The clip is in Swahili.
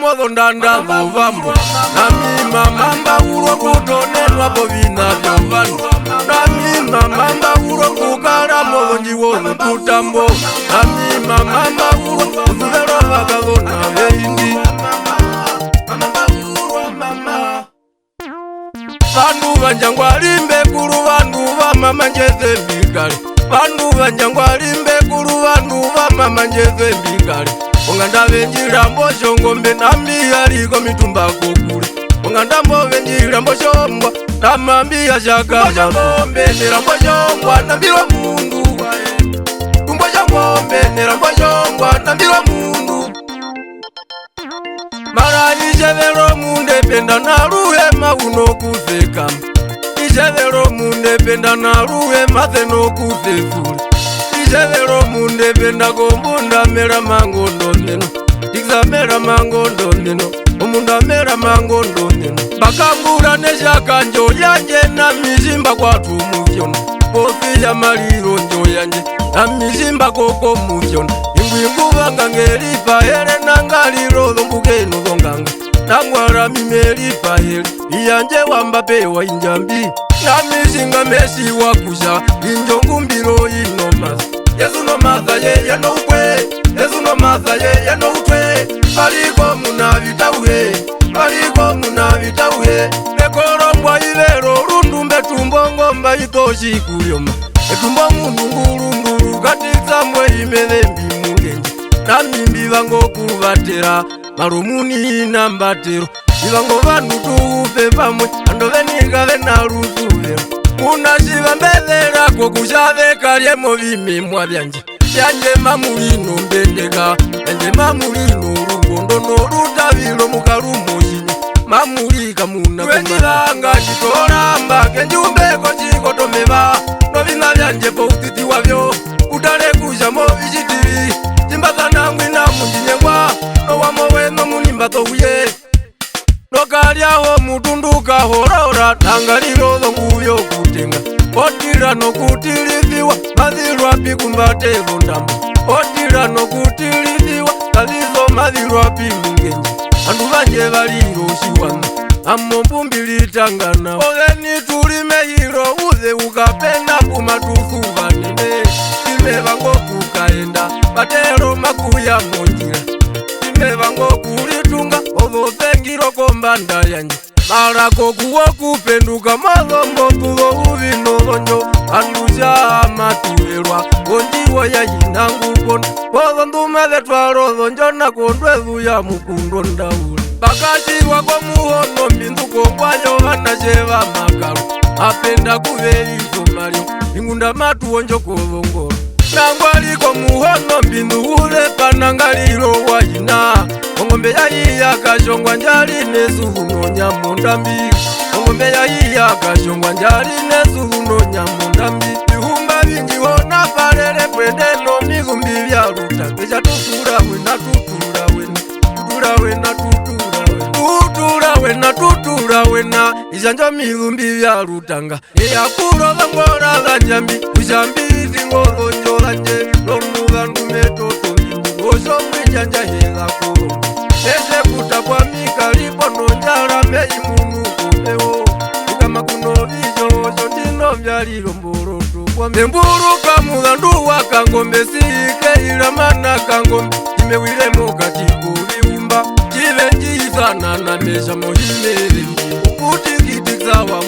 modo ndanda vovambo namima mamba ulo kutonelwa bovina vyovanu namima mamba ulo kukala modo njiwonu tutambo namima mamba ulo kuzuvelo vakavona veindi vandu vanjangwalimbe kulu vandu vamama njeze mbikali vandu vanjangwali mbekulu vandu vamama njeze mbikali onganda venjira mbosho ngombe nambiyaliko mitumba kokule onganda mbo venjira mbosho mbwa namambiya shaka ngombe nera mbosho mbwa nambilo mundu mbosho ngombe nera mbosho mbwa nambilo mundu mara ijevero munde penda naruhe mauno kuzeka ijevero munde penda naruhe mathe no kuzefula ijevero munde penda gombunda mera mangondo neno tikza mera mangondo neno omunda mera mangondo neno bakambura neshaka njo yanje na mizimba kwatu muvyono kofi ya maliro njo yanje na mizimba koko muvyono ingwinguvanga ngelipa hele nangaliro zombukeno zonganga nangwara mimelipa hele iyanje wamba pewa injambi na mizinga mesi wakusha injongumbiro inomasa yesu nomasa ye yano ukwe yesu nomasa ye yano utwe paliko muna vitauhe paliko muna vitauhe nekorombwa ivero rundumbe tumbo ngomba itoshi kulyoma etumbo munungurunguru katizamwe imelembi mungenje namimbi vango kuvatera marumuni nambatero ivango vanhu tuupe pamwe andoveninga venarusuvero munashiva mbelelako kushavekalyemo vimemwa vyanje vyanje mamulino mbendeka yanje mamulino rungondo norutavilo mukarumoshinye mamulika muna kwenilanga nditorambake njumbeko chikotomeva novina vyanje poutiti wavyo utalekuzhamo vichitiri timbazanangwina mundinyengwa nowamoweno munimbato uye nokalyaho mutunduka horora nangalilo zonguyo kutenga otira nokutiliziwa mazilwapi kumbatelo ndambo otira nokutiliziwa kazizo mazilwapi mungenje andu vanje valiroshiwana amo mbumbilitangana oveni tulimehilo uze ukapenda kumatusu vanene ime vango kukaenda batelo makuya monjira ime vango kulitunga ovopengilo kombanda yanje marako kuwo kupenduka mazombo tulo uvinolonjo andusha amatuelwa onjiwo yayinangukona ozo ndumele twalozonjo nakondwezu ya mukundo ndaula bakashiwa kwa muhono mbinduko mbwayo vanasheva makalo apenda kuvelizo malyo ingunda matuonjo kovongolo nangwaliko muhono mbindu ule panangalilo wayina ongombe yayiya kashongwa njali nesuhuno nyamundambi ongombe yayiya kashongwa njali nesuhuno nyamundambi ihumba vinjihona palele pwedeno migumbi vyaluta kecha tutura wena tutura wena tutura wena tutura wena tutura wena izanjo migumbi vyalutanga eyakulova ngora za njambi ujambizi ngolonjo lanje lonuva ndumetotolingi osomwijanja hela kulo ese kutapwa mikalipo nonjala meyi munu kumeo ikama kuno vijojo ndino vyalilo mboroto emburuka mulandu wakangombe siike ilamana kangombe imewilemo katiko viumba chive njizana na mesha mohimele ukuti kitikzawa